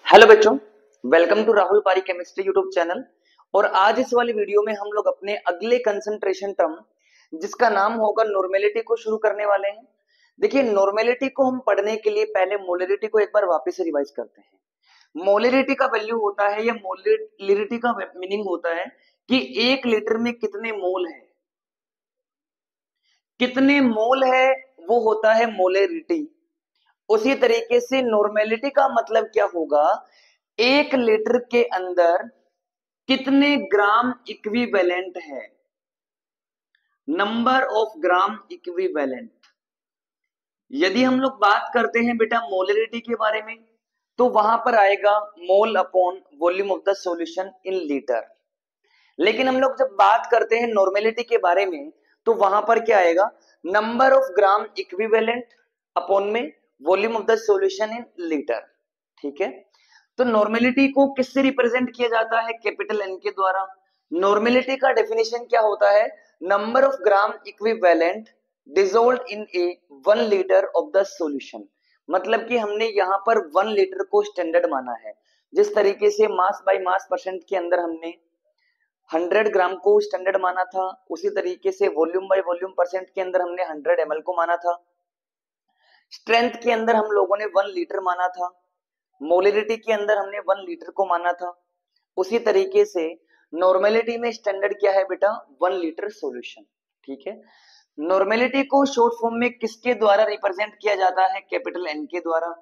Hello बच्चों, welcome to Rahul पारी chemistry YouTube channel. और आज इस वाली वीडियो में हम लोग अपने अगले कंसंट्रेशन टर्म जिसका नाम होगा नॉर्मेलिटी को शुरू करने वाले हैं। देखिए, नॉर्मेलिटी को हम पढ़ने के लिए पहले मोलरिटी को एक बार वापस से रिवाइज करते हैं। मोलरिटी का वैल्यू होता है या मोलरिटी का मीनिंग होता है कि 1 लीटर में कितने मोल है। कितने मोल है वो होता है मोलरिटी। उसी तरीके से नॉर्मेलिटी का मतलब क्या होगा, 1 लीटर के अंदर कितने ग्राम इक्विवेलेंट है, नंबर ऑफ ग्राम इक्विवेलेंट। यदि हम लोग बात करते हैं बेटा मोलरिटी के बारे में तो वहां पर आएगा mole upon volume of the solution in litre. लेकिन हम लोग जब बात करते हैं नॉर्मेलिटी के बारे में तो वहां पर क्या आएगा, number of gram equivalent upon में volume of the solution in litre. ठीक है, तो नॉर्मेलिटी को किससे रिप्रेजेंट किया जाता है, कैपिटल एन के द्वारा। नॉर्मेलिटी का डेफिनेशन क्या होता है, number of gram equivalent dissolved in A 1 litre of the solution. मतलब कि हमने यहाँ पर 1 लीटर को स्टैंडर्ड माना है। जिस तरीके से मास बाय मास परसेंट के अंदर हमने 100 ग्राम को स्टैंडर्ड माना था, उसी तरीके से वॉल्यूम बाय वॉल्यूम परसेंट के अंदर हमने 100 ml को माना था। स्ट्रेंथ के अंदर हम लोगों ने 1 लीटर माना था, मोलिडिटी के अंदर हमने 1 लीटर को माना था। उसी तरीके से नॉर्मेलिटी में स्टैंडर्ड क्या है बेटा, 1 लीटर सॉल्यूशन। ठीक है, नॉर्मेलिटी को शॉर्ट फॉर्म में किसके द्वारा रिप्रेजेंट किया जाता है, कैपिटल एन के द्वारा।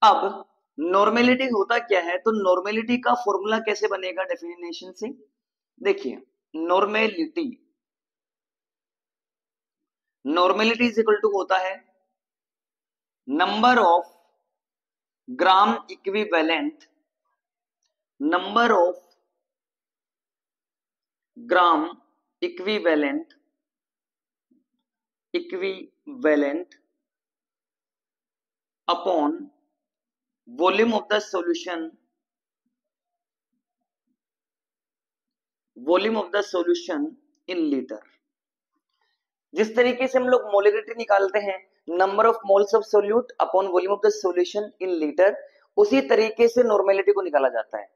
अब नॉर्मेलिटी होता क्या है, तो नॉर्मेलिटी का फॉर्मूला कैसे बनेगा डेफिनेशन से। देखिए, normality normality is equal to होता है number of gram equivalent, number of gram equivalent upon volume of the solution, in litre. जिस तरीके से हम लोग मोलिडिटी निकालते हैं, number of moles of solute upon volume of the solution in litre, उसी तरीके से नॉर्मेलिटी को निकाला जाता है।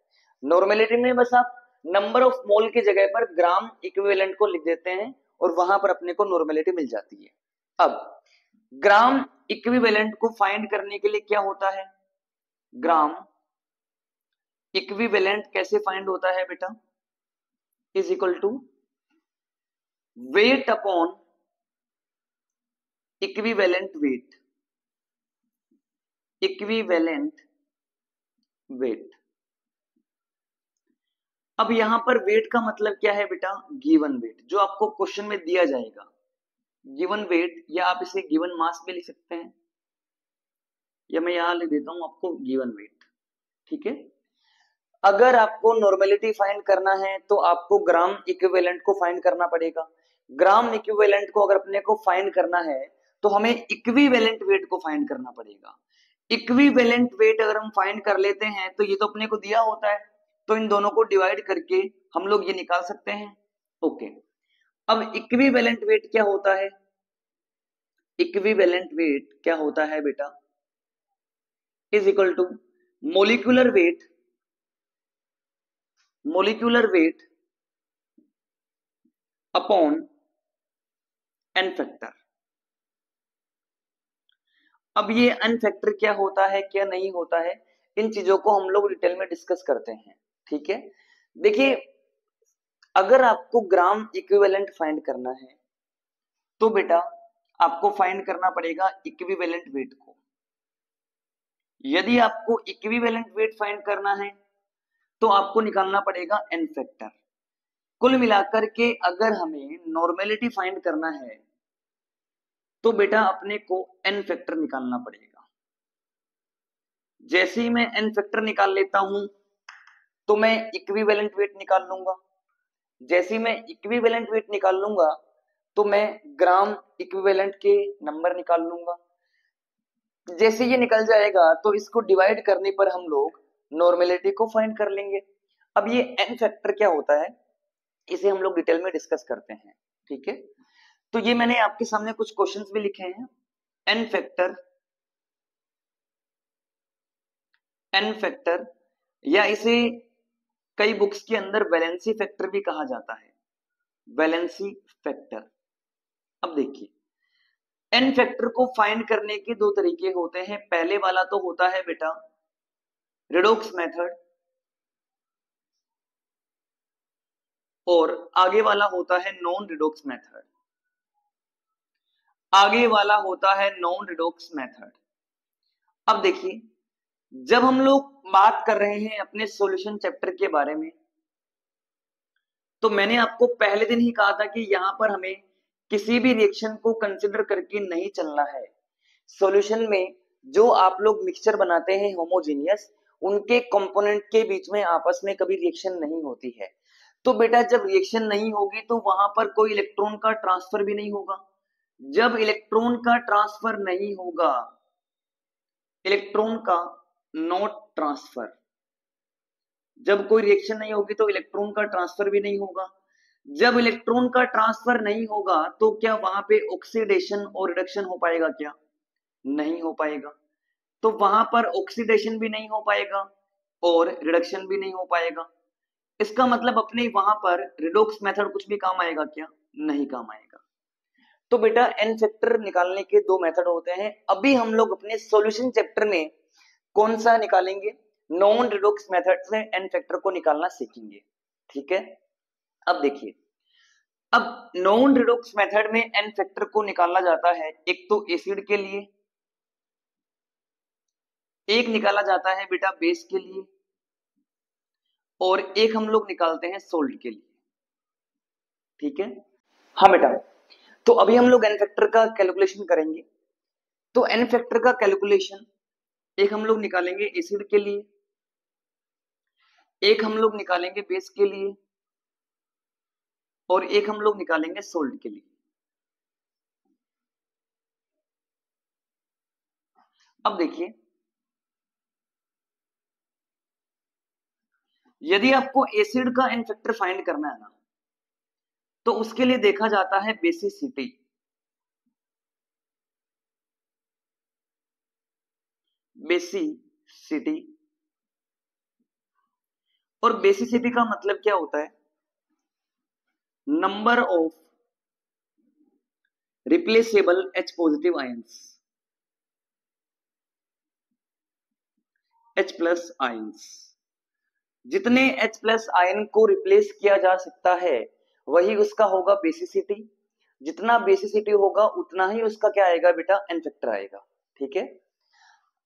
नॉर्मेलिटी में बस आप नंबर ऑफ मोल की जगह पर ग्राम इक्विवेलेंट को लिख देते हैं और वहां पर अपने को नॉर्मेलिटी मिल जाती है। अब ग्राम इक्विवेलेंट को फाइंड करने के लिए क्या होता है, ग्राम इक्विवेलेंट कैसे फाइंड होता है बेटा, is equal to weight upon equivalent weight. अब यहां पर वेट का मतलब क्या है बेटा, गिवन वेट, जो आपको क्वेश्चन में दिया जाएगा। गिवन वेट या आप इसे गिवन मास भी लिख सकते हैं, या मैं यहां लिख देता हूं आपको गिवन वेट। ठीक है, अगर आपको नॉर्मेलिटी फाइंड करना है तो आपको ग्राम इक्विवेलेंट को फाइंड करना पड़ेगा। ग्राम इक्विवेलेंट को अगर अपने को फाइंड करना है तो हमें इक्विवेलेंट वेट को फाइंड करना पड़ेगा। इक्विवेलेंट वेट अगर हम फाइंड कर लेते हैं तो ये तो अपने को दिया होता है, तो इन दोनों को डिवाइड करके हम लोग ये निकाल सकते हैं। ओके, अब इक्विवेलेंट वेट क्या होता है, इक्विवेलेंट वेट क्या होता है बेटा, is equal to molecular weight upon N factor. अब ये एन फैक्टर क्या होता है, क्या नहीं होता है, इन चीजों को हम लोग डिटेल में डिस्कस करते हैं। ठीक है, देखिए, अगर आपको ग्राम इक्विवेलेंट फाइंड करना है तो बेटा आपको फाइंड करना पड़ेगा इक्विवेलेंट वेट को। यदि आपको इक्विवेलेंट वेट फाइंड करना है तो आपको निकालना पड़ेगा एन फैक्टर। कुल मिलाकर के अगर हमें नॉर्मेलिटी फाइंड करना है तो बेटा अपने को एन फैक्टर निकालना पड़ेगा। जैसे ही मैं एन फैक्टर निकाल लेता हूं तो मैं इक्विवेलेंट वेट निकाल लूंगा। जैसे ही मैं इक्विवेलेंट वेट निकाल लूंगा तो मैं ग्राम इक्विवेलेंट के नंबर निकाल लूंगा। जैसे ये निकल जाएगा तो इसको डिवाइड करने पर हम लोग नॉर्मेलिटी को फाइंड कर लेंगे। अब ये एन फैक्टर क्या होता है इसे हम लोग डिटेल में डिस्कस करते हैं। ठीक है, तो ये मैंने आपके सामने कुछ क्वेश्चंस भी लिखे हैं। एन फैक्टर या इसे कई बुक्स के अंदर वैलेंसी फैक्टर भी कहा जाता है, वैलेंसी फैक्टर। अब देखिए एन फैक्टर को फाइंड करने के दो तरीके होते हैं। पहले वाला तो होता है बेटा रिडोक्स मेथड, और आगे वाला होता है नॉन रिडोक्स मेथड। आगे वाला होता है नॉन रिडोक्स मेथड। अब देखिए जब हम लोग बात कर रहे हैं अपने सॉल्यूशन चैप्टर के बारे में, तो मैंने आपको पहले दिन ही कहा था कि यहां पर हमें किसी भी रिएक्शन को कंसिडर करके नहीं चलना है। सॉल्यूशन में जो आप लोग मिक्सचर बनाते हैं होमोजेनियस, उनके कंपोनेंट के बीच में आपस में कभी रिएक्शन नहीं होती है। तो बेटा जब रिएक्शन नहीं होगी तो वहां पर कोई इलेक्ट्रॉन का ट्रांसफर भी नहीं होगा। जब इलेक्ट्रॉन का ट्रांसफर नहीं होगा, इलेक्ट्रॉन का नॉट ट्रांसफर, जब कोई रिएक्शन नहीं होगी तो इलेक्ट्रॉन का ट्रांसफर भी नहीं होगा। जब इलेक्ट्रॉन का ट्रांसफर नहीं होगा तो क्या वहां पे ऑक्सीडेशन और रिडक्शन हो पाएगा? क्या नहीं हो पाएगा। तो वहां पर ऑक्सीडेशन भी नहीं हो पाएगा और रिडक्शन भी नहीं हो पाएगा। इसका मतलब अपने वहां पर रिडोक्स मेथड कुछ भी काम आएगा? क्या नहीं काम आएगा। तो बेटा एन फैक्टर निकालने के दो मेथड होते हैं। अभी हम लोग अपने सॉल्यूशन चैप्टर में कौन सा निकालेंगे? नॉन रिडोक्स मेथड से एन फैक्टर को निकालना सीखेंगे। ठीक है, अब देखिए अब नॉन रिडोक्स मेथड में एन फैक्टर को निकाला जाता है एक तो एसिड के लिए, एक निकाला जाता है बेटा बेस के लिए, और एक हम लोग निकालते हैं सोल्ट के लिए। ठीक है, हाँ बेटा। तो अभी हम लोग एन फैक्टर का कैलकुलेशन करेंगे। तो एन फैक्टर का कैलकुलेशन एक हम लोग निकालेंगे एसिड के लिए, एक हम लोग निकालेंगे बेस के लिए, और एक हम लोग निकालेंगे सोल्ट के लिए। अब देखिए यदि आपको एसिड का एन फैक्टर फाइंड करना है ना, तो उसके लिए देखा जाता है बेसिसिटी। बेसिसिटी, और बेसिसिटी का मतलब क्या होता है? Number of replaceable H positive ions, H plus ions. जितने H प्लस आयन को रिप्लेस किया जा सकता है वही उसका होगा बेसिसिटी। जितना बेसिसिटी होगा उतना ही उसका क्या आएगा बेटा? एन फैक्टर आएगा। ठीक है,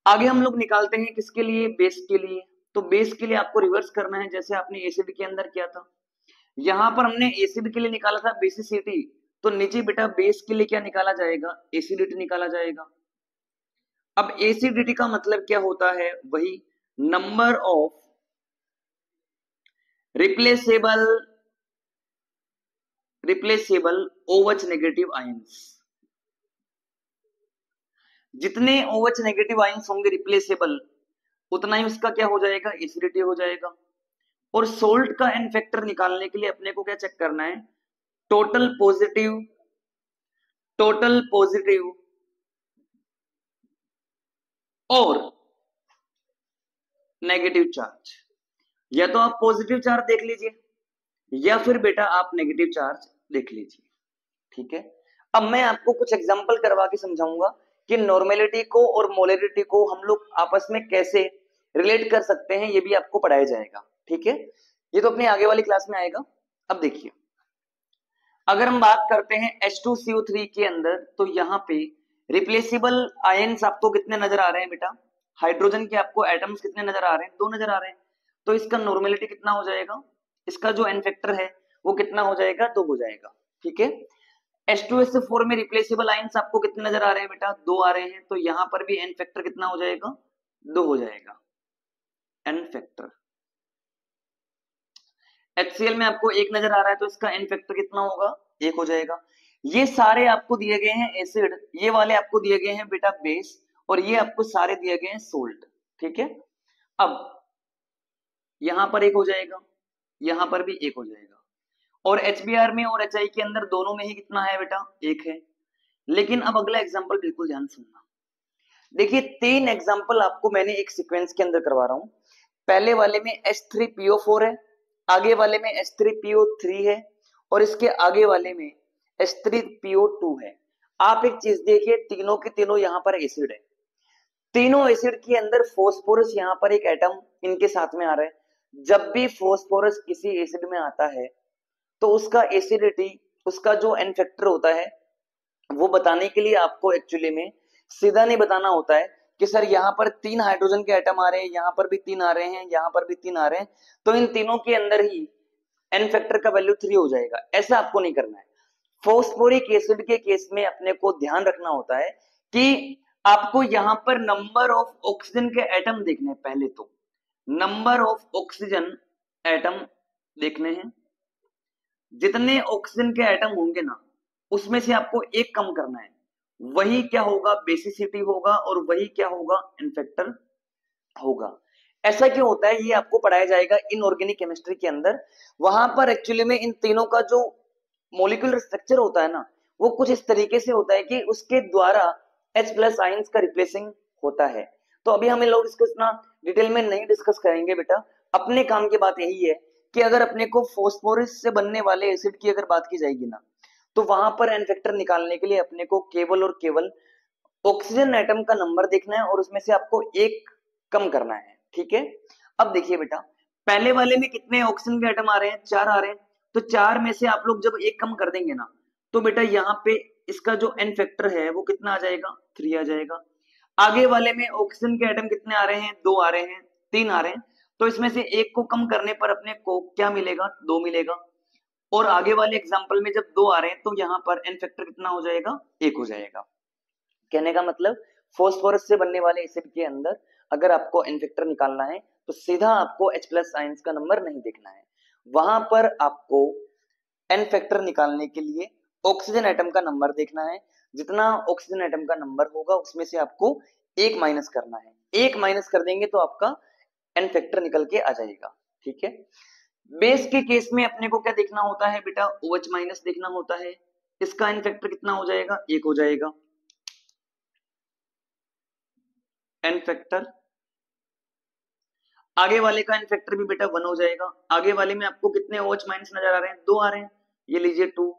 आगे हम लोग निकालते हैं किसके लिए? बेस के लिए। तो बेस के लिए आपको रिवर्स करना है जैसे आपने एसिड के अंदर किया था। यहां पर हमने एसिड के लिए निकाला था बेसिसिटी, तो नीचे बेटा बेस के लिए क्या निकाला जाएगा? एसिडिटी निकाला जाएगा। अब एसिडिटी का मतलब क्या होता है? वही number of replaceable OH negative ions. जितने OH नेगेटिव आयंस होंगे रिप्लेसेबल, उतना ही उसका क्या हो जाएगा? एसिडिटी हो जाएगा। और सोल्ट का एन फैक्टर निकालने के लिए अपने को क्या चेक करना है? टोटल पॉजिटिव और नेगेटिव चार्ज। या तो आप पॉजिटिव चार्ज देख लीजिए या फिर बेटा आप नेगेटिव चार्ज देख लीजिए। ठीक है, अब मैं आपको कुछ एग्जांपल करवा के समझाऊंगा कि नॉर्मेलिटी को और मोलरिटी को हम लोग आपस में कैसे रिलेट कर सकते हैं, ये भी आपको पढ़ाया जाएगा। ठीक है, ये तो अपने आगे वाली क्लास में आएगा। अब देखिए अगर हम बात करते हैं H2CO3 के अंदर, तो यहाँ पे रिप्लेसेबल आयंस आपको कितने नजर आ रहे हैं बेटा? हाइड्रोजन के आपको एटम्स कितने नजर आ रहे हैं? 2 नजर आ रहे हैं। तो इसका नॉर्मेलिटी कितना हो जाएगा? इसका जो एन फैक्टर है वो कितना हो जाएगा? 2 हो जाएगा। ठीक है, H2SO4 में रिप्लेसेबल आयंस आपको कितने नजर आ रहे हैं बेटा? 2 आ रहे हैं। तो यहां पर भी एन फैक्टर कितना हो जाएगा? 2 हो जाएगा एन फैक्टर। HCl में आपको 1 नजर आ रहा है, तो इसका एन फैक्टर कितना होगा? 1 हो जाएगा। ये सारे आपको दिए गए हैं एसिड, ये वाले आपको दिए गए हैं बेटा बेस, और ये आपको सारे दिए गए हैं सोल्ट। ठीक है, अब यहां पर 1 हो जाएगा, यहां पर भी 1 हो जाएगा, और HBr में और HI के अंदर दोनों में ही कितना है बेटा? 1 है। लेकिन अब अगला एग्जांपल बिल्कुल ध्यान सुनना। देखिए 3 एग्जांपल आपको मैंने एक सीक्वेंस के अंदर करवा रहा हूं। पहले वाले में H3PO4 है, आगे वाले में H3PO3 है, और इसके आगे वाले में H3PO2 है। आप एक चीज देखिए, तीनों के तीनों यहाँ पर एसिड है, तीनों एसिड के अंदर फोस्फोरस यहाँ पर एक एटम इनके साथ में आ रहा है। जब भी फोस्फोरस किसी एसिड में आता है तो उसका एसिडिटी, उसका जो एन फैक्टर होता है, वो बताने के लिए आपको एक्चुअली में सीधा नहीं बताना होता है कि सर यहाँ पर 3 हाइड्रोजन के एटम आ रहे हैं, यहाँ पर भी 3 आ रहे हैं, यहाँ पर भी 3 आ रहे हैं, तो इन तीनों के अंदर ही एन फैक्टर का वैल्यू 3 हो जाएगा। ऐसा आपको नहीं करना है। फोस्फोरिक एसिड के केस में अपने को ध्यान रखना होता है कि आपको यहाँ पर नंबर ऑफ ऑक्सीजन के एटम देखने हैं। पहले तो नंबर ऑफ ऑक्सीजन एटम देखने हैं, जितने ऑक्सीजन के एटम होंगे ना उसमें से आपको एक कम करना है, वही क्या होगा, बेसिसिटी होगा, और वही क्या होगा, इन्फेक्टर होगा। ऐसा क्यों होता है ये आपको पढ़ाया जाएगा इनऑर्गेनिक केमिस्ट्री के अंदर। वहां पर एक्चुअली में इन तीनों का जो मॉलिक्यूलर स्ट्रक्चर होता है ना, वो कुछ इस तरीके से होता है कि उसके द्वारा H+ आयंस का रिप्लेसिंग होता है। तो अभी हम इन लोग इसको इतना डिटेल में नहीं डिस्कस करेंगे बेटा। अपने काम की बात यही है कि अगर अपने को फोस्फोरस से बनने वाले एसिड की अगर बात की जाएगी ना, तो वहां पर एन फैक्टर निकालने के लिए अपने को केवल और केवल ऑक्सीजन एटम का नंबर देखना है और उसमें से आपको एक कम करना है। ठीक है, अब देखिए बेटा, पहले वाले में कितने ऑक्सीजन के एटम आ रहे हैं, 4 आ रहे हैं, तो 4 में से आप लोग जब एक कम कर देंगे ना, तो बेटा यहाँ पे इसका जो एन फैक्टर है वो कितना आ जाएगा, 3 आ जाएगा। आगे वाले में ऑक्सीजन के एटम कितने आ रहे हैं, 2 आ रहे हैं, 3 आ रहे हैं, तो इसमें से एक को कम करने पर अपने को क्या मिलेगा, 2 मिलेगा। और आगे वाले एग्जाम्पल में जब 2 आ रहे हैं तो यहाँ पर एन फैक्टर कितना हो जाएगा, 1 हो जाएगा। कहने का मतलब फॉस्फोरस से बनने वाले एसिड के अंदर अगर आपको एन फैक्टर निकालना है तो सीधा आपको H+ आयंस का नंबर नहीं देखना है, वहां पर आपको एन फैक्टर निकालने के लिए ऑक्सीजन एटम का नंबर देखना है। जितना ऑक्सीजन एटम का नंबर होगा उसमें से आपको एक माइनस करना है, एक माइनस कर देंगे तो आपका एन फैक्टर निकल के आ जाएगा। ठीक है, बेस के केस में अपने को क्या देखना होता है बेटा, OH- देखना होता है। इसका एन फैक्टर कितना हो जाएगा, 1 हो जाएगा। एन फैक्टर आगे वाले का एन फैक्टर भी बेटा 1 हो जाएगा। आगे वाले में आपको कितने OH- नजर आ रहे हैं, 2 आ रहे हैं, ये लीजिए 2।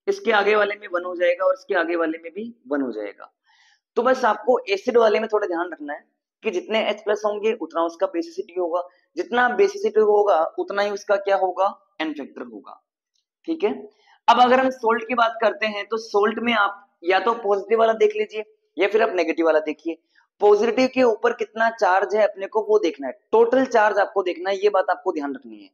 इसके आगे वाले में 1 हो जाएगा और इसके आगे वाले में भी 1 हो जाएगा। तो बस आपको एसिड वाले में थोड़ा ध्यान रखना है कि जितने H+ होंगे उतना उसका बेसिसिटी होगा, जितना बेसिसिटी होगा उतना ही उसका क्या होगा, एन फैक्टर होगा। ठीक है, अब अगर हम सोल्ट की बात करते हैं तो सोल्ट में आप या तो पॉजिटिव वाला देख लीजिए या फिर आप नेगेटिव वाला देखिए। पॉजिटिव के ऊपर कितना चार्ज है अपने को वो देखना है, टोटल चार्ज आपको देखना है, ये बात आपको ध्यान रखनी है।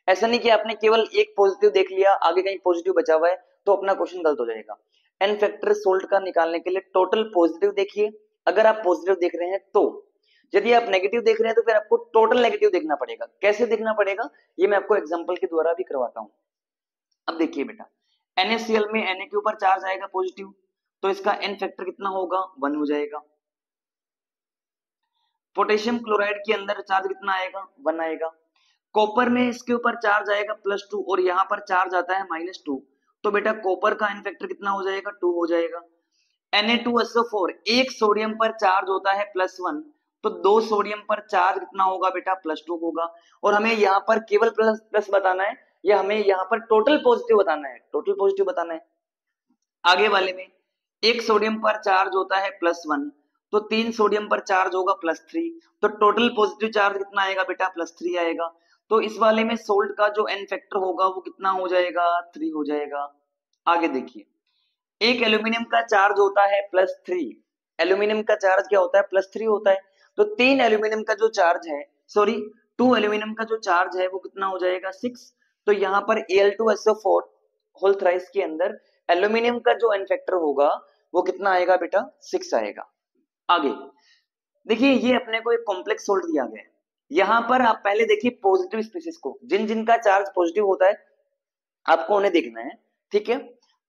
ऐसा नहीं कि आपने केवल एक पॉजिटिव देख लिया, आगे कहीं पॉजिटिव बचा हुआ है तो अपना क्वेश्चन गलत हो जाएगा। एन फैक्टर सोल्ट का निकालने के लिए टोटल पॉजिटिव देखिए, अगर आप पॉजिटिव देख रहे हैं तो। यदि आप नेगेटिव देख रहे हैं तो फिर आपको टोटल नेगेटिव देखना पड़ेगा। कैसे देखना पड़ेगा ये मैं आपको एग्जांपल के द्वारा भी करवाता हूं। अब देखिए बेटा, NaCl में Na के ऊपर चार्ज आएगा पॉजिटिव, तो इसका एन फैक्टर कितना होगा, 1 हो जाएगा। पोटेशियम क्लोराइड के अंदर चार्ज कितना आएगा, 1 आएगा। कॉपर में इसके ऊपर चार्ज आएगा +2 और यहाँ पर चार्ज आता है -2, तो बेटा कॉपर का एन फैक्टर कितना हो जाएगा, 2 हो जाएगा। Na2SO4 एक सोडियम पर चार्ज होता है +1, तो 2 सोडियम पर चार्ज कितना होगा बेटा, +2 होगा। और हमें यहाँ पर केवल प्लस प्लस बताना है या हमें यहाँ पर टोटल पॉजिटिव बताना है, टोटल पॉजिटिव बताना है। आगे वाले में एक सोडियम पर चार्ज होता है +1, तो 3 सोडियम पर चार्ज होगा +3, तो टोटल पॉजिटिव चार्ज कितना आएगा बेटा, +3 आएगा। तो इस वाले में सोल्ट का जो एन फैक्टर होगा वो कितना हो जाएगा, 3 हो जाएगा। आगे देखिए, एक एल्यूमिनियम का चार्ज होता है +3, एल्यूमिनियम का चार्ज क्या होता है, +3 होता है, तो 3 एल्यूमिनियम का जो चार्ज है, सॉरी 2 एल्यूमिनियम का जो चार्ज है वो कितना हो जाएगा, 6। तो यहाँ पर Al2SO4 होल थ्राइस के अंदर एल्यूमिनियम का जो एन फैक्टर होगा वो कितना आएगा बेटा, 6 आएगा। आगे देखिए, ये अपने को एक कॉम्प्लेक्स सोल्ट दिया गया है। यहाँ पर आप पहले देखिए पॉजिटिव स्पीसीज को, जिन जिनका चार्ज पॉजिटिव होता है आपको उन्हें देखना है। ठीक है,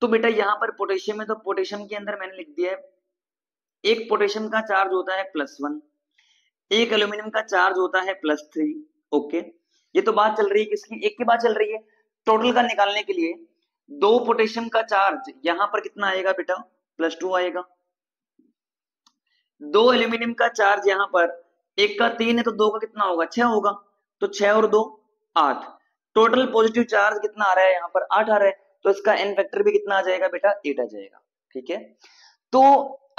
तो बेटा यहाँ पर पोटेशियम है तो पोटेशियम के अंदर मैंने लिख दिया है, एक पोटेशियम का चार्ज होता है +1, एक एल्यूमिनियम का चार्ज होता है +3। ओके, ये तो बात चल रही है किसकी, एक की बात चल रही है। टोटल का निकालने के लिए 2 पोटेशियम का चार्ज यहाँ पर कितना आएगा बेटा, +2 आएगा। 2 एल्यूमिनियम का चार्ज यहाँ पर, एक का 3 है तो 2 का कितना होगा, 6 होगा। तो 6 और 2 8, टोटल पॉजिटिव चार्ज कितना आ रहा है यहाँ पर 8 आ रहा है, तो इसका एन फैक्टर भी कितना आ जाएगा बेटा 8 आ जाएगा। ठीक है, तो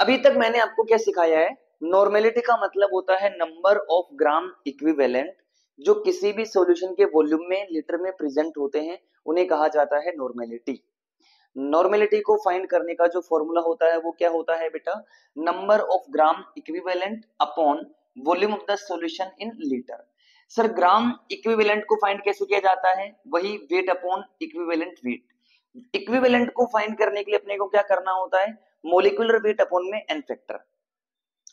अभी तक मैंने आपको क्या सिखाया है, नॉर्मेलिटी का मतलब होता है नंबर ऑफ ग्राम इक्विवेलेंट जो किसी भी सॉल्यूशन के वॉल्यूम में लीटर में प्रेजेंट होते हैं, उन्हें कहा जाता है नॉर्मेलिटी। नॉर्मेलिटी को फाइंड करने का जो फॉर्मूला होता है वो क्या होता है बेटा, number of gram equivalent upon volume of the solution in litre. Sir gram equivalent को फाइंड कैसे किया जाता है, वही wait upon equivalent wait. Equivalent को फाइंड करने के लिए अपने को क्या करना होता है, मोलिकुलर वेट अपॉन में एन फैक्टर।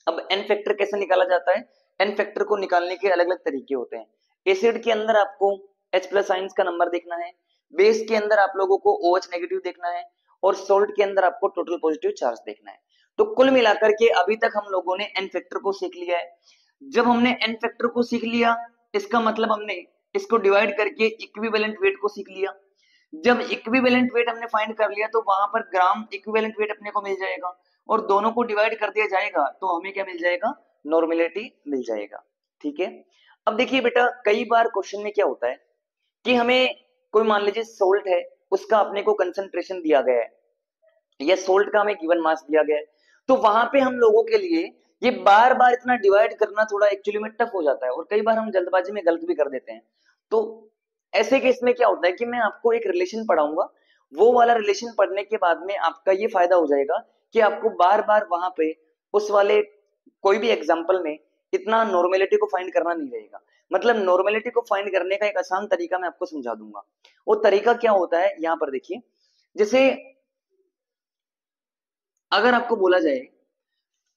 अब एन फैक्टर कैसे निकाला जाता है, एन फैक्टर को निकालने के अलग अलग तरीके होते हैं। एसिड के अंदर आपको H+ आयंस का नंबर देखना है, बेस के अंदर आप लोगों को OH नेगेटिव देखना है, और सोल्ट के अंदर आपको टोटल पॉजिटिव चार्ज देखना है। तो कुल मिलाकर के अभी तक हम लोगों ने एन फैक्टर को सीख लिया है। जब हमने एन फैक्टर को सीख लिया, इसका मतलब हमने इसको डिवाइड करके इक्विवेलेंट वेट को सीख लिया। जब इक्विवेलेंट वेट हमने फाइंड कर लिया तो वहां पर ग्राम इक्विवेलेंट वेट अपने को मिल जाएगा, और दोनों को डिवाइड कर दिया जाएगा तो हमें क्या मिल जाएगा, नॉर्मेलिटी मिल जाएगा। ठीक है, अब देखिए बेटा कई बार क्वेश्चन में क्या होता है कि हमें कोई मान लीजिए सोल्ट है, उसका अपने को कंसंट्रेशन दिया गया है, या सोल्ट का हमें गिवन मास दिया गया है, तो वहां पे हम लोगों के लिए ये बार बार इतना डिवाइड करना थोड़ा एक्चुअली में टफ हो जाता है, और कई बार हम जल्दबाजी में गलत भी कर देते हैं। तो ऐसे केस में क्या होता है कि मैं आपको एक रिलेशन पढ़ाऊंगा, वो वाला रिलेशन पढ़ने के बाद में आपका ये फायदा हो जाएगा कि आपको बार बार वहां पे उस वाले कोई भी एग्जाम्पल में इतना नॉर्मेलिटी को फाइंड करना नहीं रहेगा। मतलब नॉर्मेलिटी को फाइंड करने का एक आसान तरीका मैं आपको समझा दूंगा। वो तरीका क्या होता है, यहां पर देखिए, जैसे अगर आपको बोला जाए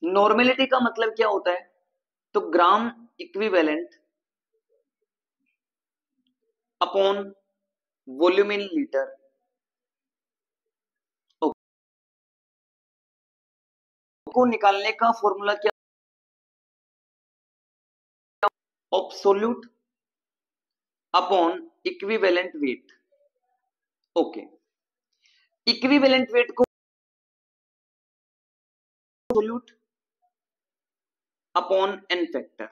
नॉर्मेलिटी का मतलब क्या होता है, तो gram equivalent upon volume in litre. को निकालने का फॉर्मूला क्या, absolute upon equivalent weight. Okay, equivalent weight को absolute upon N factor.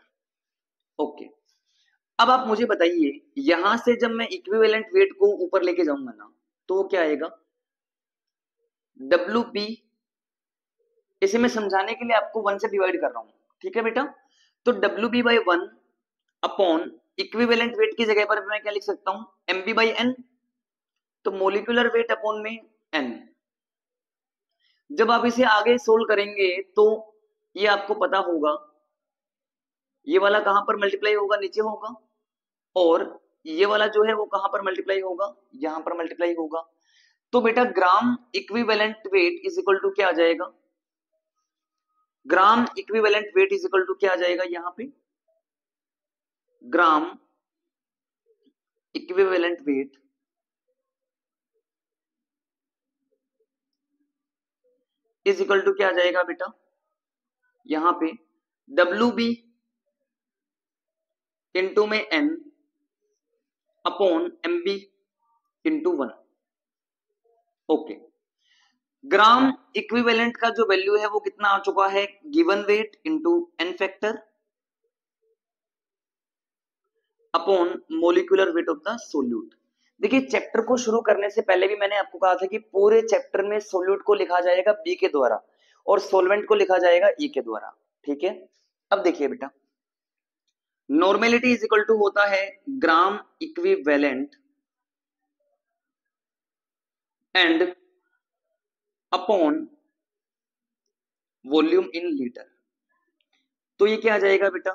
Okay, अब आप मुझे बताइए यहां से जब मैं इक्विवेलेंट वेट को ऊपर लेके जाऊंगा ना, तो वो क्या आएगा, WP। इसे मैं समझाने के लिए आपको 1 से डिवाइड कर रहा हूं, ठीक है बेटा। तो WB/1 अपॉन इक्विवेलेंट वेट की जगह पर मैं क्या लिख सकता हूं, MB/N। तो मोलिकुलर वेट अपॉन में N। जब आप इसे आगे सोल्व करेंगे तो ये आपको पता होगा, ये वाला कहां पर मल्टीप्लाई होगा, नीचे होगा, और ये वाला जो है वो कहां पर मल्टीप्लाई होगा, यहां पर मल्टीप्लाई होगा। तो बेटा gram equivalent weight is equal to क्या आ जाएगा, gram equivalent weight is equal to क्या आ जाएगा, यहां पे gram equivalent weight is equal to क्या आ जाएगा बेटा, यहां पे WB इंटू में N upon MB into 1। Okay, gram equivalent का जो वैल्यू है वो कितना आ चुका है, given weight into n factor upon molecular weight of the solute. देखिए चैप्टर को शुरू करने से पहले भी मैंने आपको कहा था कि पूरे चैप्टर में सोल्यूट को लिखा जाएगा बी के द्वारा और सोलवेंट को लिखा जाएगा ई के द्वारा। ठीक है, अब देखिए बेटा नॉर्मेलिटी इज इक्वल टू होता है gram equivalent and upon volume in litre. तो ये क्या आ जाएगा बेटा,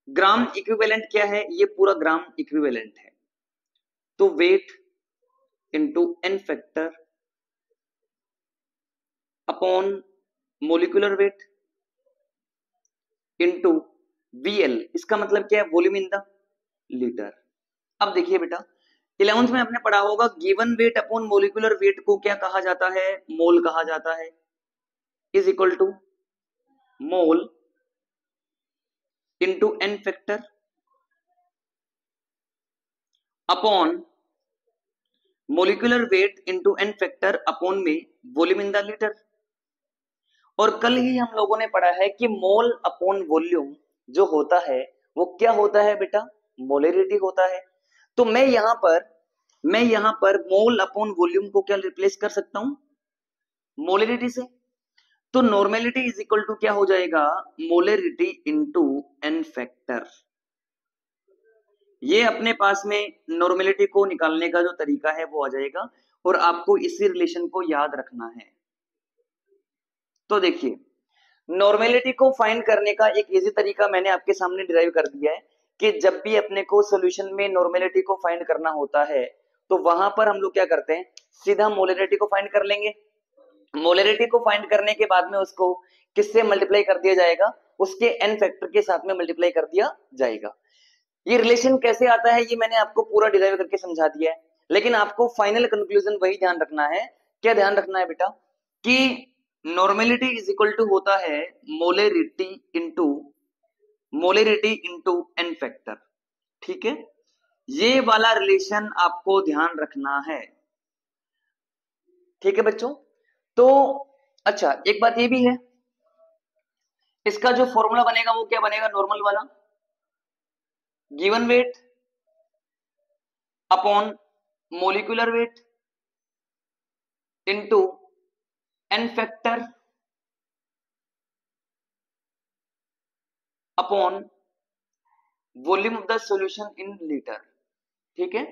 ग्राम इक्विवेलेंट क्या है, ये पूरा ग्राम इक्विवेलेंट है, तो weight into n factor upon molecular weight into VL। इसका मतलब क्या है, वॉल्यूम इन द लीटर। अब देखिए बेटा 11th में आपने पढ़ा होगा given weight upon molecular weight को क्या कहा जाता है, मोल कहा जाता है, is equal to mole into n factor upon molecular weight into n factor upon में वॉल्यूम इन द लीटर। और कल ही हम लोगों ने पढ़ा है कि मोल अपॉन वॉल्यूम जो होता है वो क्या होता है बेटा, मोलरिटी होता है। तो मैं यहां पर मोल अपॉन वॉल्यूम को क्या रिप्लेस कर सकता हूं, मोलरिटी से। तो नॉर्मेलिटी इज इक्वल टू क्या हो जाएगा, मोलरिटी इंटू एन फैक्टर। ये अपने पास में नॉर्मेलिटी को निकालने का जो तरीका है वो आ जाएगा, और आपको इसी रिलेशन को याद रखना है। तो देखिए, नॉर्मेलिटी को फाइंड करने का एक इजी तरीका मैंने आपके सामने डिराइव कर दिया है कि जब भी अपने को सॉल्यूशन में नॉर्मेलिटी को फाइंड करना होता है तो वहां पर हम लोग क्या करते हैं, सीधा मोलरिटी को फाइंड कर लेंगे। मोलरिटी को फाइंड करने के बाद में उसको किससे मल्टीप्लाई कर दिया जाएगा, उसके एन फैक्टर के साथ में मल्टीप्लाई कर दिया जाएगा। ये रिलेशन कैसे आता है ये मैंने आपको पूरा डिराइव करके समझा दिया है, लेकिन आपको फाइनल कंक्लूजन वही ध्यान रखना है। क्या ध्यान रखना है बेटा, कि नॉर्मेलिटी इज इक्वल टू होता है मोलरिटी इंटू एन फैक्टर। ठीक है, ये वाला रिलेशन आपको ध्यान रखना है। ठीक है बच्चों, तो अच्छा एक बात ये भी है, इसका जो फॉर्मूला बनेगा वो क्या बनेगा, नॉर्मल वाला, given weight upon molecular weight into n factor upon volume of the solution in litre. ठीक है,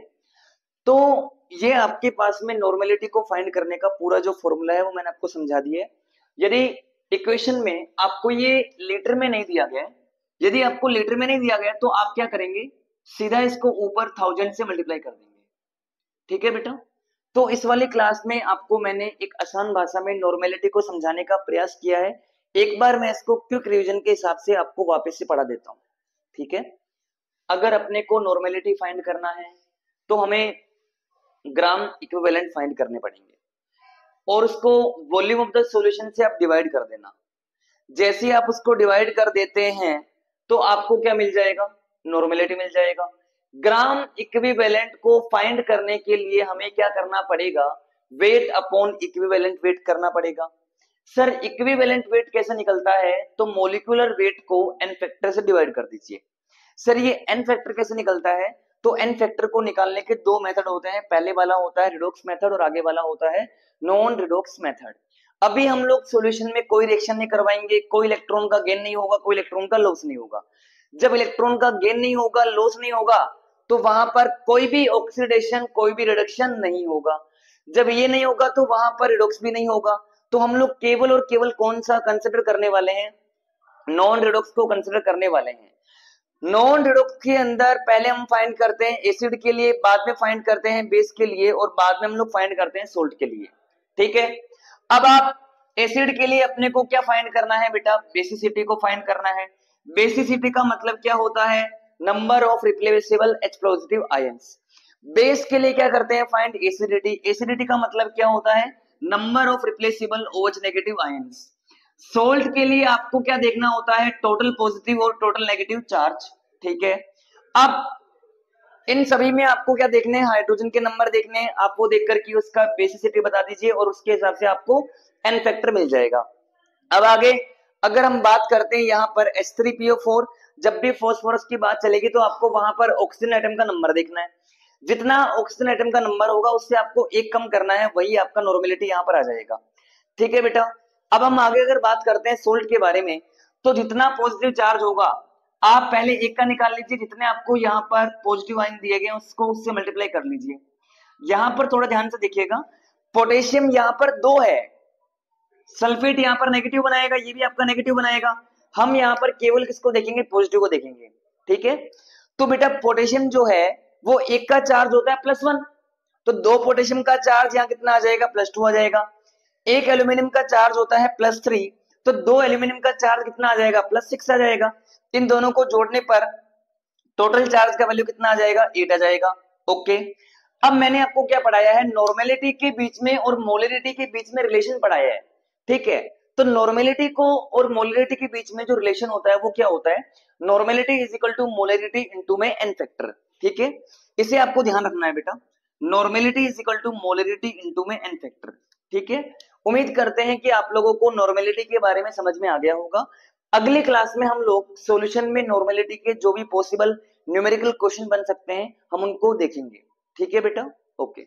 तो ये आपके पास में नॉर्मेलिटी को फाइंड करने का पूरा जो फॉर्मूला है वो मैंने आपको समझा दिया है। यदि इक्वेशन में आपको ये लीटर में नहीं दिया गया है, यदि आपको लीटर में नहीं दिया गया तो आप क्या करेंगे, सीधा इसको ऊपर 1000 से मल्टीप्लाई कर देंगे। ठीक है बेटा, तो इस वाली क्लास में आपको मैंने एक आसान भाषा में नॉर्मेलिटी को समझाने का प्रयास किया है। एक बार मैं इसको क्विक रिवीजन के हिसाब से आपको वापस से पढ़ा देता हूं। ठीक है, अगर अपने को नॉर्मेलिटी फाइंड करना है तो हमें ग्राम इक्विवेलेंट फाइंड करने पड़ेंगे, और उसको वॉल्यूम ऑफ द सॉल्यूशन से आप डिवाइड कर देना। जैसे ही आप उसको डिवाइड कर देते हैं तो आपको क्या मिल जाएगा, नॉर्मेलिटी मिल जाएगा। ग्राम इक्विवेलेंट को फाइंड करने के लिए हमें क्या करना पड़ेगा, वेट अपॉन इक्विवेलेंट वेट करना पड़ेगा। सर इक्विवेलेंट वेट कैसे निकलता है, तो मोलिकुलर वेट को एन फैक्टर से डिवाइड कर दीजिए। सर ये एन फैक्टर कैसे निकलता है, तो एन फैक्टर को निकालने के दो मेथड होते हैं, पहले वाला होता है रिडॉक्स मेथड और आगे वाला होता है नॉन रिडॉक्स मेथड। अभी हम लोग सॉल्यूशन में कोई रिएक्शन नहीं करवाएंगे, कोई इलेक्ट्रॉन का गेन नहीं होगा, कोई इलेक्ट्रॉन का लॉस नहीं होगा। जब इलेक्ट्रॉन का गेन नहीं होगा, लॉस नहीं होगा, तो वहां पर कोई भी ऑक्सीडेशन कोई भी रिडक्शन नहीं होगा। जब ये नहीं होगा तो वहां पर रिडॉक्स भी नहीं होगा। तो हम लोग केवल और केवल कौन सा कंसिडर करने वाले हैं, नॉन रिडॉक्स को कंसिडर करने वाले हैं। नॉन रिडॉक्स के अंदर पहले हम फाइंड करते हैं एसिड के लिए, बाद में फाइंड करते हैं बेस के लिए, और बाद में हम लोग फाइंड करते हैं सोल्ट के लिए। ठीक है, अब आप एसिड के लिए अपने को क्या फाइंड करना है बेटा, बेसिसिटी को फाइंड करना है। बेसिसिटी का मतलब क्या होता है, number of replaceable H positive ions. Base के लिए क्या करते हैं, फाइंड एसिडिटी। एसिडिटी का मतलब क्या होता है, number of replaceable OH negative ions. Salt के लिए आपको क्या देखना होता है, टोटल पॉजिटिव और टोटल नेगेटिव चार्ज। ठीक है, अब इन सभी में आपको क्या देखने हैं, हाइड्रोजन के नंबर देखने हैं। आप वो देख करके उसका बेसिसिटी बता दीजिए और उसके हिसाब से आपको एन फैक्टर मिल जाएगा। अब आगे अगर हम बात करते हैं यहाँ पर H3PO4, जब भी फॉस्फोरस की बात चलेगी तो आपको वहां पर ऑक्सीजन एटम का नंबर देखना है। जितना ऑक्सीजन एटम का नंबर होगा उससे आपको एक कम करना है, वही आपका नॉर्मेलिटी यहाँ पर आ जाएगा। ठीक है बेटा, अब हम आगे अगर बात करते हैं सोल्ट के बारे में, तो जितना पॉजिटिव चार्ज होगा आप पहले एक का निकाल लीजिए, जितने आपको यहाँ पर पॉजिटिव आयन दिए गए उसको उससे मल्टीप्लाई कर लीजिए। यहाँ पर थोड़ा ध्यान से देखिएगा, पोटेशियम यहाँ पर 2 है, सल्फेट यहाँ पर नेगेटिव बनाएगा, ये भी आपका नेगेटिव बनाएगा। हम यहाँ पर केवल किसको देखेंगे, पॉजिटिव को देखेंगे। ठीक है, तो बेटा पोटेशियम जो है वो एक का चार्ज होता है +1, तो 2 पोटेशियम का चार्ज यहाँ कितना आ जाएगा, +2 आ जाएगा। एक एल्यूमिनियम का चार्ज होता है +3, तो 2 एल्यूमिनियम का चार्ज कितना आ जाएगा, +6 आ जाएगा। इन दोनों को जोड़ने पर टोटल चार्ज का वैल्यू कितना आ जाएगा, 8 आ जाएगा। ओके, अब मैंने आपको क्या पढ़ाया है, नॉर्मेलिटी के बीच में और मोलरिटी के बीच में रिलेशन पढ़ाया है। ठीक है, तो नॉर्मेलिटी को और मोलरिटी के बीच में जो रिलेशन होता है वो क्या होता है, normality is equal to molarity into में एन फैक्टर। ठीक है, इसे आपको ध्यान रखना है बेटा, normality is equal to molarity into में एन फैक्टर। ठीक है, उम्मीद करते हैं कि आप लोगों को नॉर्मेलिटी के बारे में समझ में आ गया होगा। अगले क्लास में हम लोग सॉल्यूशन में नॉर्मेलिटी के जो भी पॉसिबल न्यूमेरिकल क्वेश्चन बन सकते हैं हम उनको देखेंगे। ठीक है बेटा, ओके।